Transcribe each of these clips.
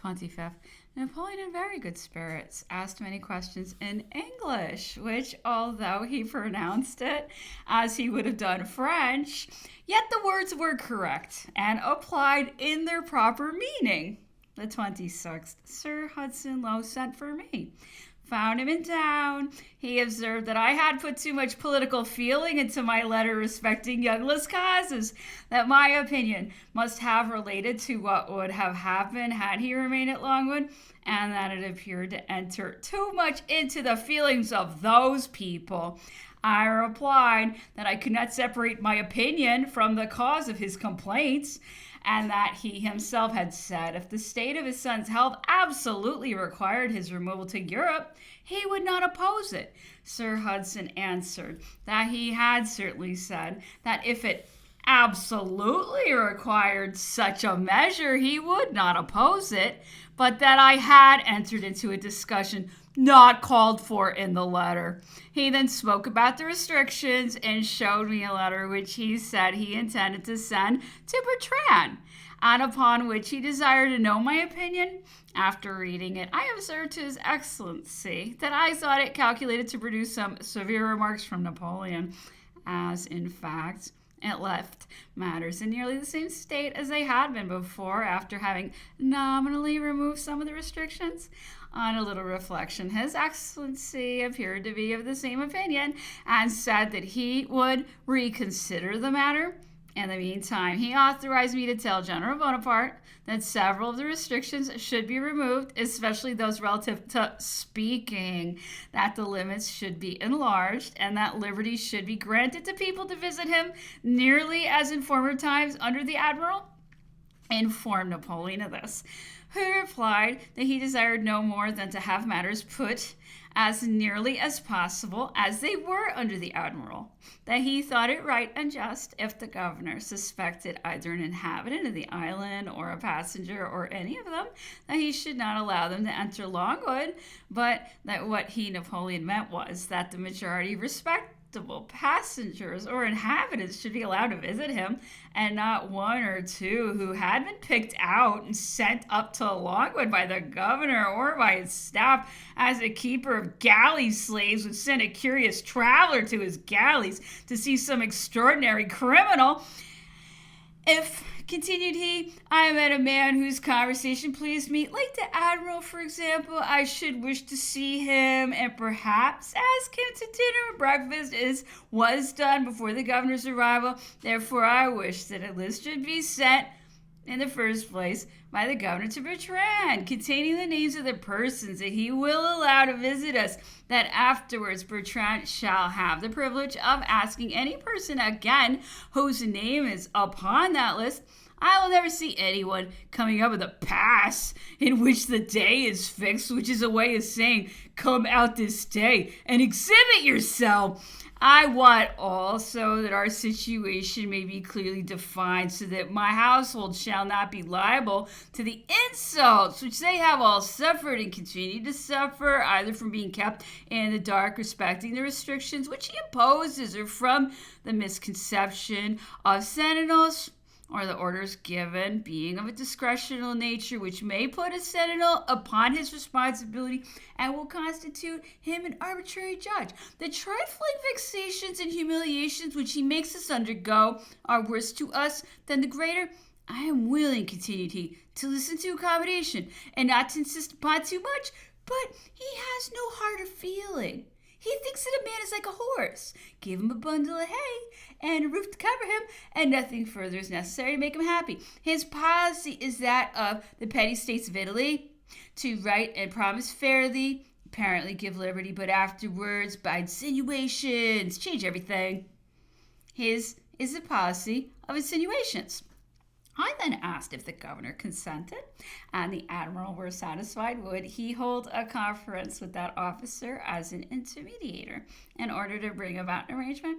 25th. Napoleon, in very good spirits, asked many questions in English, which, although he pronounced it as he would have done French, yet the words were correct and applied in their proper meaning. The 26th, Sir Hudson Lowe sent for me. Found him in town. He observed that I had put too much political feeling into my letter respecting young Lescazes, that my opinion must have related to what would have happened had he remained at Longwood, and that it appeared to enter too much into the feelings of those people. I replied that I could not separate my opinion from the cause of his complaints, and that he himself had said if the state of his son's health absolutely required his removal to Europe, he would not oppose it. Sir Hudson answered that he had certainly said that if it absolutely required such a measure, he would not oppose it, but that I had entered into a discussion not called for in the letter. He then spoke about the restrictions and showed me a letter which he said he intended to send to Bertrand, and upon which he desired to know my opinion. After reading it, I observed to His Excellency that I thought it calculated to produce some severe remarks from Napoleon, as in fact it left matters in nearly the same state as they had been before, after having nominally removed some of the restrictions. On a little reflection, His Excellency appeared to be of the same opinion, and said that he would reconsider the matter. In the meantime, he authorized me to tell General Bonaparte that several of the restrictions should be removed, especially those relative to speaking, that the limits should be enlarged, and that liberty should be granted to people to visit him, nearly as in former times under the Admiral. Informed Napoleon of this, who replied that he desired no more than to have matters put as nearly as possible as they were under the Admiral, that he thought it right and just if the governor suspected either an inhabitant of the island or a passenger or any of them, that he should not allow them to enter Longwood, but that what he, Napoleon, meant was that the majority respectable passengers or inhabitants should be allowed to visit him, and not one or two who had been picked out and sent up to Longwood by the governor or by his staff as a keeper of galley slaves would send a curious traveler to his galleys to see some extraordinary criminal. If, continued he, I met a man whose conversation pleased me, like the Admiral, for example, I should wish to see him, and perhaps ask him to dinner or breakfast, as was done before the governor's arrival. Therefore, I wish that a list should be sent, in the first place, by the governor to Bertrand, containing the names of the persons that he will allow to visit us, that afterwards Bertrand shall have the privilege of asking any person again whose name is upon that list. I will never see anyone coming up with a pass in which the day is fixed, which is a way of saying, come out this day and exhibit yourself. I want also that our situation may be clearly defined, so that my household shall not be liable to the insults which they have all suffered and continue to suffer, either from being kept in the dark respecting the restrictions which he imposes, or from the misconception of sentinels, or the orders given being of a discretional nature, which may put a sentinel upon his responsibility and will constitute him an arbitrary judge. The trifling vexations and humiliations which he makes us undergo are worse to us than the greater. I am willing, continued he, to listen to accommodation, and not to insist upon too much, but he has no heart or feeling. He thinks that a man is like a horse. Give him a bundle of hay and a roof to cover him, and nothing further is necessary to make him happy. His policy is that of the petty states of Italy, to write and promise fairly, apparently give liberty, but afterwards, by insinuations, change everything. His is the policy of insinuations. I then asked if the governor consented, and the admiral were satisfied. Would he hold a conference with that officer as an intermediator in order to bring about an arrangement?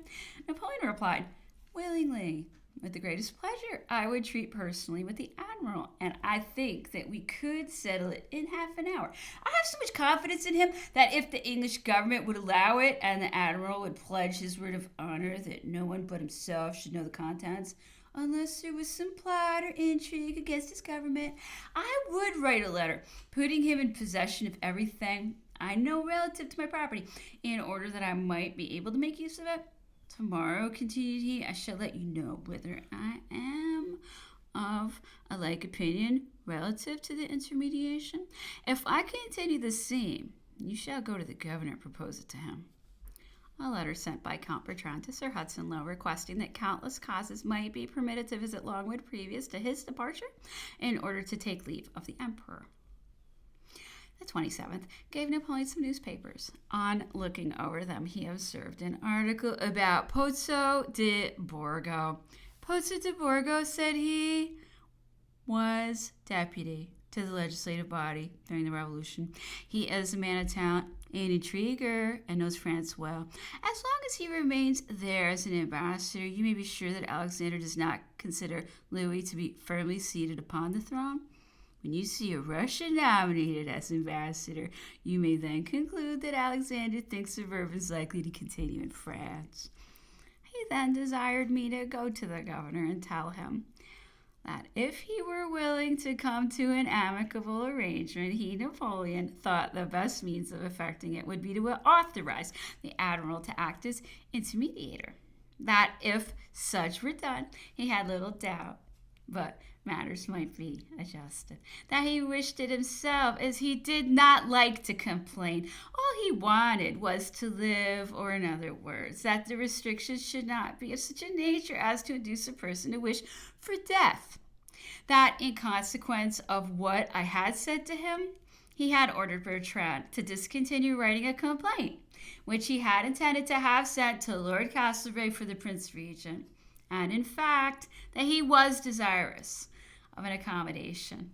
Napoleon replied, willingly, with the greatest pleasure. I would treat personally with the admiral, and I think that we could settle it in half an hour. I have so much confidence in him that if the English government would allow it, and the admiral would pledge his word of honor that no one but himself should know the contents unless there was some plot or intrigue against his government, I would write a letter putting him in possession of everything I know relative to my property, in order that I might be able to make use of it. Tomorrow, continued he, I shall let you know whether I am of a like opinion relative to the intermediation. If I continue the same, you shall go to the governor and propose it to him. A letter sent by Count Bertrand to Sir Hudson Lowe requesting that countless causes might be permitted to visit Longwood previous to his departure in order to take leave of the emperor. The 27th gave Napoleon some newspapers. On looking over them, he observed an article about Pozzo di Borgo. Pozzo di Borgo, said he, was deputy to the legislative body during the Revolution. He is a man of talent, an intriguer, and knows France well. As long as he remains there as an ambassador, you may be sure that Alexander does not consider Louis to be firmly seated upon the throne. When you see a Russian nominated as ambassador, you may then conclude that Alexander thinks the verb is likely to continue in France. He then desired me to go to the governor and tell him that if he were willing to come to an amicable arrangement, he, Napoleon, thought the best means of effecting it would be to authorize the admiral to act as intermediator. That if such were done, he had little doubt, but matters might be adjusted. That he wished it himself, as he did not like to complain. All he wanted was to live, or in other words, that the restrictions should not be of such a nature as to induce a person to wish for death. That in consequence of what I had said to him, he had ordered Bertrand to discontinue writing a complaint, which he had intended to have sent to Lord Castlereagh for the Prince Regent, and in fact that he was desirous of an accommodation.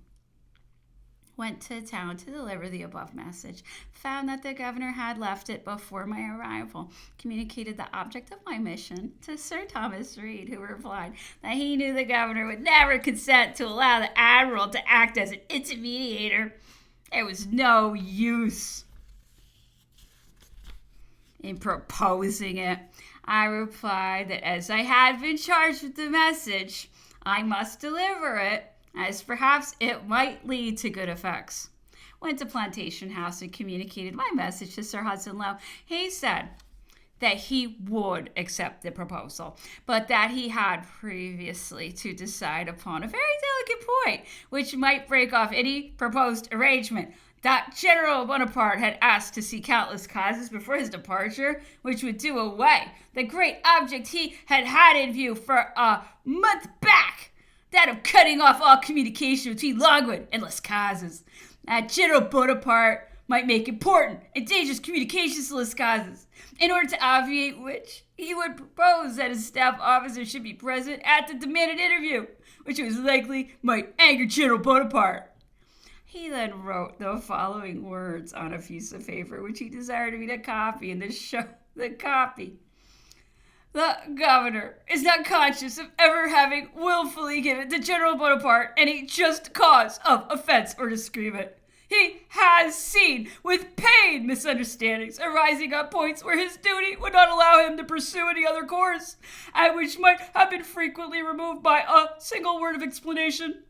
Went to town to deliver the above message, found that the governor had left it before my arrival, communicated the object of my mission to Sir Thomas Reed, who replied that he knew the governor would never consent to allow the admiral to act as an intermediator. There was no use in proposing it. I replied that as I had been charged with the message, I must deliver it, as perhaps it might lead to good effects. Went to Plantation House and communicated my message to Sir Hudson Lowe. He said that he would accept the proposal, but that he had previously to decide upon a very delicate point, which might break off any proposed arrangement. That General Bonaparte had asked to see countless causes before his departure, which would do away the great object he had had in view for a month back, that of cutting off all communication between Longwood and Les Causes. That General Bonaparte might make important and dangerous communications to Les Causes, in order to obviate which he would propose that his staff officers should be present at the demanded interview, which it was likely might anger General Bonaparte. He then wrote the following words on a piece of paper, which he desired me to copy, and to show the copy. The governor is not conscious of ever having willfully given to General Bonaparte any just cause of offense or disagreement. He has seen with pain misunderstandings arising on points where his duty would not allow him to pursue any other course, and which might have been frequently removed by a single word of explanation.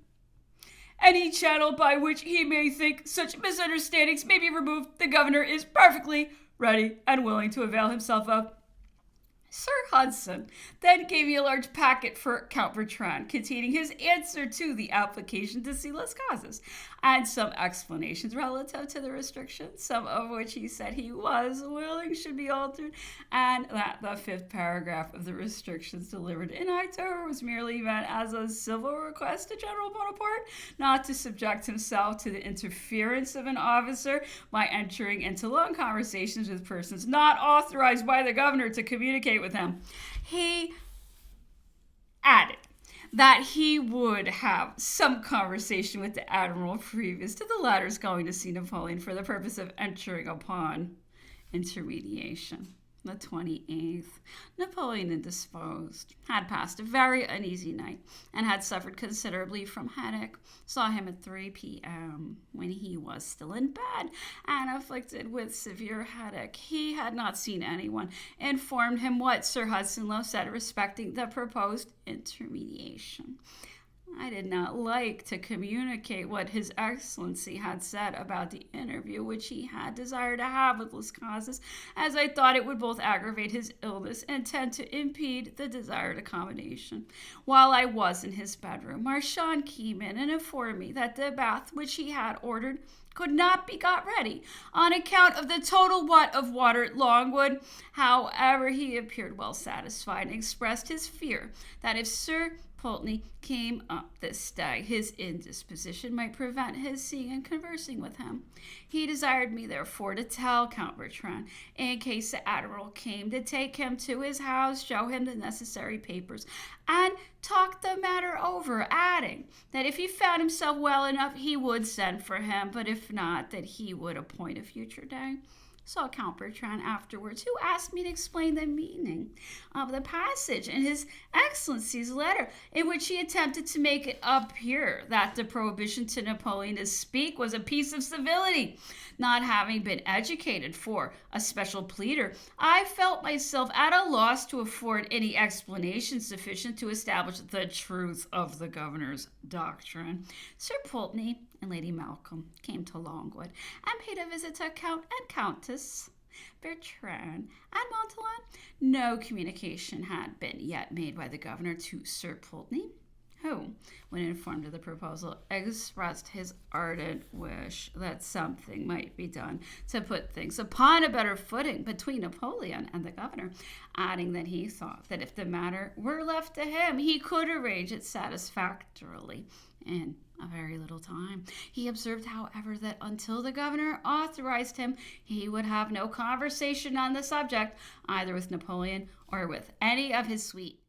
Any channel by which he may think such misunderstandings may be removed, the governor is perfectly ready and willing to avail himself of. Sir Hudson then gave me a large packet for Count Bertrand, containing his answer to the application to see Les Causes, and some explanations relative to the restrictions, some of which he said he was willing should be altered, and that the fifth paragraph of the restrictions delivered in October was merely meant as a civil request to General Bonaparte not to subject himself to the interference of an officer by entering into long conversations with persons not authorized by the governor to communicate with him. He added that he would have some conversation with the admiral previous to the latter's going to see Napoleon for the purpose of entering upon intermediation. the 28th, Napoleon, indisposed, had passed a very uneasy night and had suffered considerably from headache. Saw him at 3 p.m. when he was still in bed and afflicted with severe headache. He had not seen anyone. Informed him what Sir Hudson Lowe said respecting the proposed intermediation. I did not like to communicate what His Excellency had said about the interview which he had desired to have with Las Casas, as I thought it would both aggravate his illness and tend to impede the desired accommodation. While I was in his bedroom, Marchand came in and informed me that the bath which he had ordered could not be got ready on account of the total want of water at Longwood. However, he appeared well satisfied and expressed his fear that if Sir Pulteney came up this day, his indisposition might prevent his seeing and conversing with him. He desired me, therefore, to tell Count Bertrand, in case the Admiral came, to take him to his house, show him the necessary papers, and talk the matter over, adding that if he found himself well enough, he would send for him, but if not, that he would appoint a future day. Saw Count Bertrand afterwards, who asked me to explain the meaning of the passage in His Excellency's letter, in which he attempted to make it appear that the prohibition to Napoleon to speak was a piece of civility. Not having been educated for a special pleader, I felt myself at a loss to afford any explanation sufficient to establish the truth of the governor's doctrine. Sir Pulteney and Lady Malcolm came to Longwood and paid a visit to Count and Countess Bertrand and Montauban. No communication had been yet made by the governor to Sir Pulteney, who, when informed of the proposal, expressed his ardent wish that something might be done to put things upon a better footing between Napoleon and the governor, adding that he thought that if the matter were left to him, he could arrange it satisfactorily in a very little time. He observed, however, that until the governor authorized him, he would have no conversation on the subject, either with Napoleon or with any of his suite.